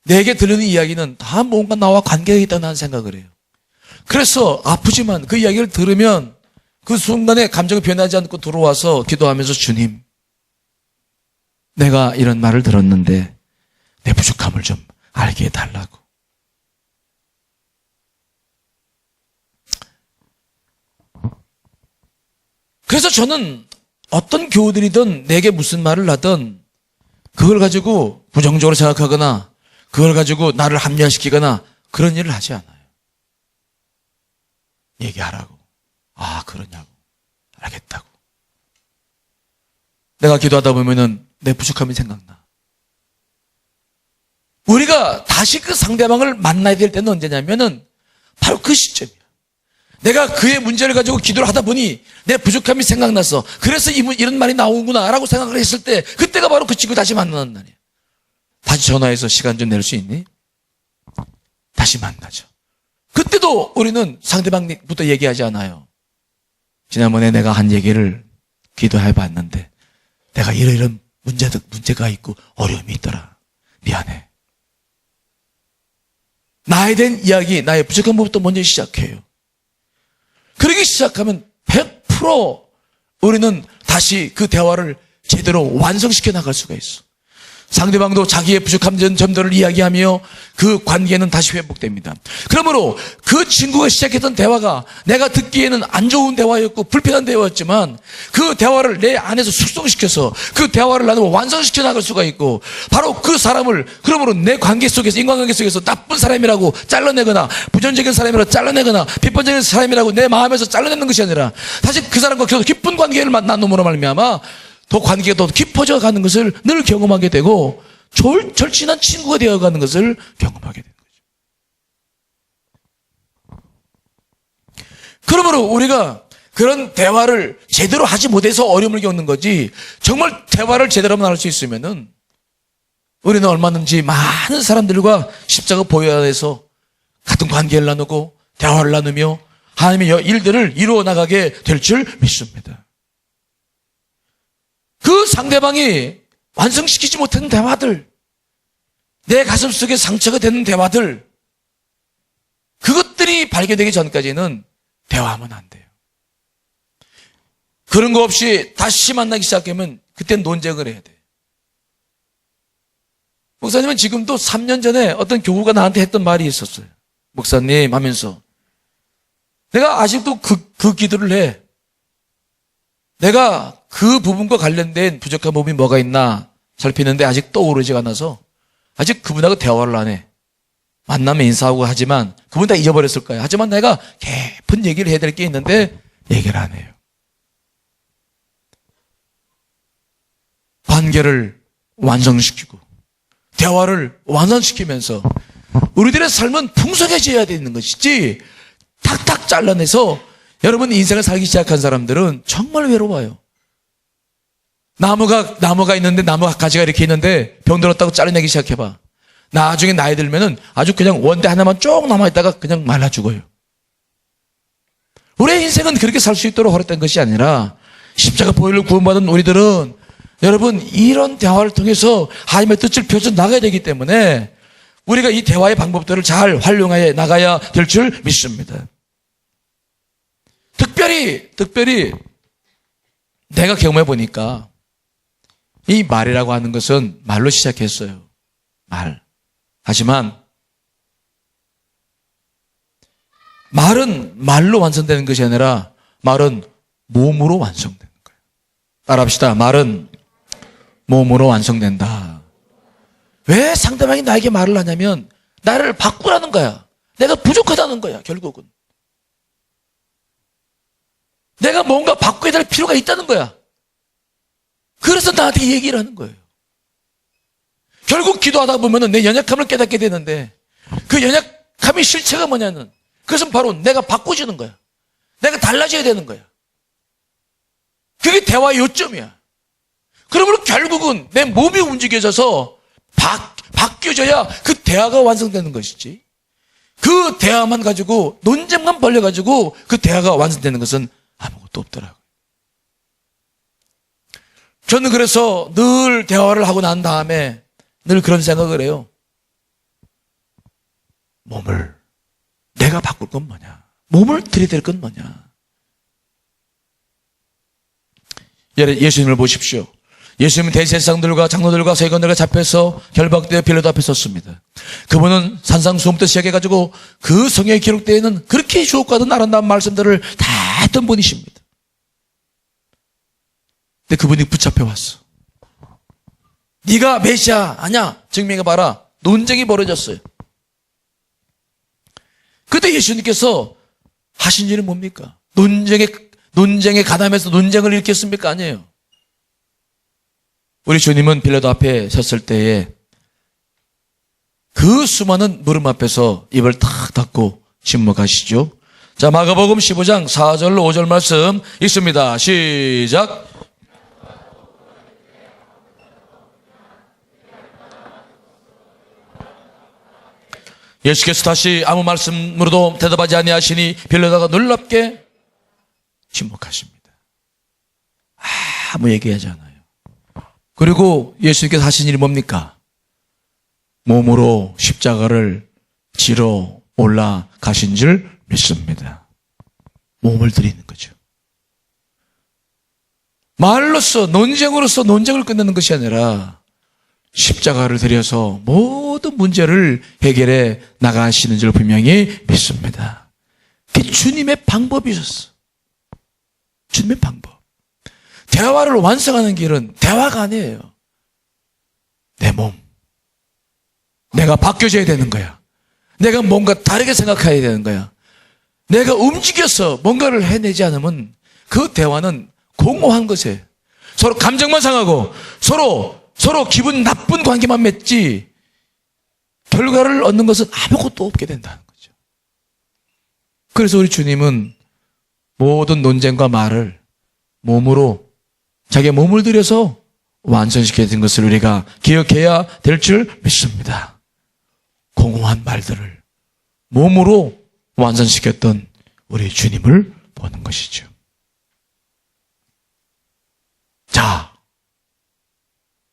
내게 들리는 이야기는 다 뭔가 나와 관계가 있다는 생각을 해요. 그래서 아프지만 그 이야기를 들으면 그 순간에 감정이 변하지 않고 들어와서 기도하면서 주님, 내가 이런 말을 들었는데 내 부족함을 좀 알게 해달라고. 그래서 저는 어떤 교우들이든 내게 무슨 말을 하든 그걸 가지고 부정적으로 생각하거나 그걸 가지고 나를 합리화시키거나 그런 일을 하지 않아요. 얘기하라고. 아, 그러냐고. 알겠다고. 내가 기도하다 보면은 내 부족함이 생각나. 우리가 다시 그 상대방을 만나야 될 때는 언제냐면은 바로 그 시점이야. 내가 그의 문제를 가지고 기도를 하다 보니 내 부족함이 생각나서 그래서 이런 말이 나오는구나 라고 생각을 했을 때 그때가 바로 그 친구 다시 만나는 날이야. 다시 전화해서 시간 좀 낼 수 있니? 다시 만나죠. 그때도 우리는 상대방부터 얘기하지 않아요. 지난번에 내가 한 얘기를 기도해 봤는데 내가 이런 문제가 있고 어려움이 있더라. 미안해. 나에 대한 이야기, 나의 부족한 부분부터 먼저 시작해요. 그러기 시작하면 100% 우리는 다시 그 대화를 제대로 완성시켜 나갈 수가 있어. 상대방도 자기의 부족한 점들을 이야기하며 그 관계는 다시 회복됩니다. 그러므로 그 친구가 시작했던 대화가 내가 듣기에는 안 좋은 대화였고 불편한 대화였지만 그 대화를 내 안에서 숙성시켜서 그 대화를 나누고 완성시켜 나갈 수가 있고 바로 그 사람을 그러므로 내 관계 속에서 인간관계 속에서 나쁜 사람이라고 잘라내거나 부정적인 사람이라고 잘라내거나 비판적인 사람이라고 내 마음에서 잘라내는 것이 아니라 다시 그 사람과 계속 깊은 관계를 나눔으로 말미암아 더 관계가 더 깊어져 가는 것을 늘 경험하게 되고 절친한 친구가 되어가는 것을 경험하게 되는 거죠. 그러므로 우리가 그런 대화를 제대로 하지 못해서 어려움을 겪는 거지 정말 대화를 제대로만 할 수 있으면은 우리는 얼마든지 많은 사람들과 십자가 보혈에서 같은 관계를 나누고 대화를 나누며 하나님의 일들을 이루어 나가게 될 줄 믿습니다. 그 상대방이 완성시키지 못하는 대화들, 내 가슴 속에 상처가 되는 대화들, 그것들이 발견되기 전까지는 대화하면 안 돼요. 그런 거 없이 다시 만나기 시작하면 그땐 논쟁을 해야 돼요. 목사님은 지금도 3년 전에 어떤 교구가 나한테 했던 말이 있었어요. 목사님 하면서 내가 아직도 그 기도를 해. 내가 그 부분과 관련된 부족한 부분이 뭐가 있나 살피는데 아직 떠오르지가 않아서 아직 그분하고 대화를 안 해. 만나면 인사하고 하지만 그분 다 잊어버렸을 거예요. 하지만 내가 깊은 얘기를 해야 될 게 있는데 얘기를 안 해요. 관계를 완성시키고 대화를 완성시키면서 우리들의 삶은 풍성해져야 되는 것이지 탁탁 잘라내서 여러분 인생을 살기 시작한 사람들은 정말 외로워요. 나무가 있는데 나무 가지가 이렇게 있는데 병 들었다고 잘라내기 시작해봐. 나중에 나이 들면은 아주 그냥 원대 하나만 쭉 남아있다가 그냥 말라 죽어요. 우리의 인생은 그렇게 살 수 있도록 허락된 것이 아니라 십자가 보혈로 구원받은 우리들은 여러분 이런 대화를 통해서 하나님의 뜻을 펼쳐 나가야 되기 때문에 우리가 이 대화의 방법들을 잘 활용해 나가야 될 줄 믿습니다. 특별히 내가 경험해 보니까 이 말이라고 하는 것은 말로 시작했어요. 말. 하지만 말은 말로 완성되는 것이 아니라 말은 몸으로 완성되는 거예요. 따라합시다. 말은 몸으로 완성된다. 왜 상대방이 나에게 말을 하냐면 나를 바꾸라는 거야. 내가 부족하다는 거야. 결국은. 내가 뭔가 바꿔야 될 필요가 있다는 거야. 그래서 나한테 얘기를 하는 거예요. 결국 기도하다 보면은 내 연약함을 깨닫게 되는데 그 연약함의 실체가 뭐냐는 그것은 바로 내가 바꿔주는 거야. 내가 달라져야 되는 거야. 그게 대화의 요점이야. 그러므로 결국은 내 몸이 움직여져서 바뀌어져야 그 대화가 완성되는 것이지. 그 대화만 가지고 논쟁만 벌려가지고 그 대화가 완성되는 것은 아무것도 없더라고요. 저는 그래서 늘 대화를 하고 난 다음에 늘 그런 생각을 해요. 몸을 내가 바꿀 건 뭐냐? 몸을 들이댈 건 뭐냐? 예수님을 보십시오. 예수님은 대제사장들과 장로들과 세관들과 잡혀서 결박되어 빌라도 앞에 섰습니다. 그분은 산상수훈부터 시작해가지고 그 성경에 기록되어 있는 그렇게 주옥같은 아름다운 말씀들을 다 했던 분이십니다. 근데 그분이 붙잡혀 왔어. 네가 메시아 아냐? 증명해봐라. 논쟁이 벌어졌어요. 그때 예수님께서 하신 일은 뭡니까? 논쟁에 가담해서 논쟁을 일으켰습니까? 아니에요. 우리 주님은 빌라도 앞에 섰을 때에 그 수많은 물음 앞에서 입을 탁 닫고 침묵하시죠. 자, 마가복음 15장 4절로 5절 말씀 있습니다. 시작. 예수께서 다시 아무 말씀으로도 대답하지 아니하시니 빌라도가 놀랍게 침묵하십니다. 아무 얘기하지 않아요. 그리고 예수님께서 하신 일이 뭡니까? 몸으로 십자가를 지러 올라가신 줄 믿습니다. 몸을 드리는 거죠. 말로써 논쟁으로서 논쟁을 끝내는 것이 아니라 십자가를 들여서 모든 문제를 해결해 나가시는 줄 분명히 믿습니다. 그게 주님의 방법이셨어. 주님의 방법. 대화를 완성하는 길은 대화가 아니에요. 내 몸. 내가 바뀌어져야 되는 거야. 내가 뭔가 다르게 생각해야 되는 거야. 내가 움직여서 뭔가를 해내지 않으면 그 대화는 공허한 것이에요. 서로 감정만 상하고 서로 기분 나쁜 관계만 맺지 결과를 얻는 것은 아무것도 없게 된다는 거죠. 그래서 우리 주님은 모든 논쟁과 말을 몸으로 자기의 몸을 들여서 완성시켜야 된 것을 우리가 기억해야 될 줄 믿습니다. 공허한 말들을 몸으로 완성시켰던 우리 주님을 보는 것이죠. 자,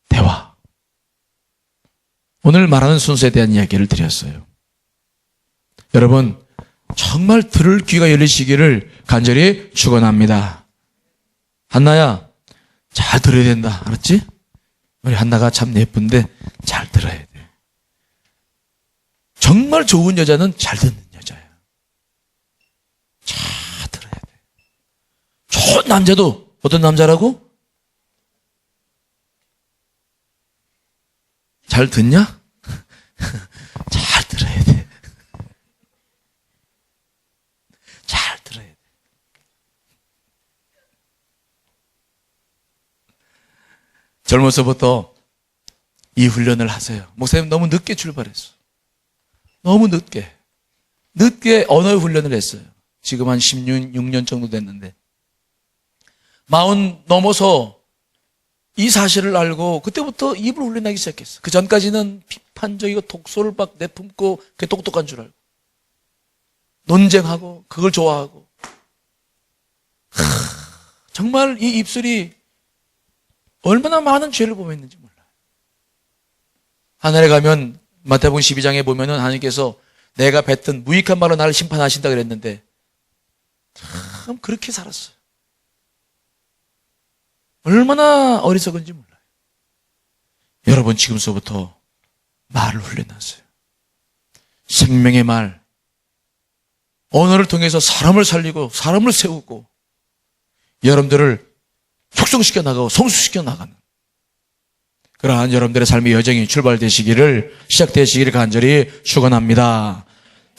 대화. 오늘 말하는 순서에 대한 이야기를 드렸어요. 여러분, 정말 들을 귀가 열리시기를 간절히 축원합니다. 한나야, 잘 들어야 된다. 알았지? 우리 한나가 참 예쁜데 잘 들어야 돼. 정말 좋은 여자는 잘 듣는 여자야. 잘 들어야 돼. 좋은 남자도 어떤 남자라고? 잘 듣냐? 잘 들어야 돼. 잘 들어야 돼. 젊어서부터 이 훈련을 하세요. 목사님 너무 늦게 출발했어. 너무 늦게 언어 훈련을 했어요. 지금 한 16년 정도 됐는데 40 넘어서 이 사실을 알고 그때부터 입을 훈련하기 시작했어. 그 전까지는 비판적이고 독소를 막 내품고 그게 똑똑한 줄 알고 논쟁하고 그걸 좋아하고 정말 이 입술이 얼마나 많은 죄를 범했는지 몰라요. 하늘에 가면 마태복음 12장에 보면은 하나님께서 내가 뱉은 무익한 말로 나를 심판하신다 그랬는데 참 그렇게 살았어요. 얼마나 어리석은지 몰라요. 여러분 지금서부터 말을 훈련하세요. 생명의 말, 언어를 통해서 사람을 살리고 사람을 세우고 여러분들을 숙성시켜 나가고 성숙시켜 나가는 그러한 여러분들의 삶의 여정이 시작되시기를 간절히 축원합니다.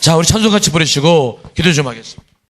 자, 우리 찬송 같이 부르시고 기도 좀 하겠습니다.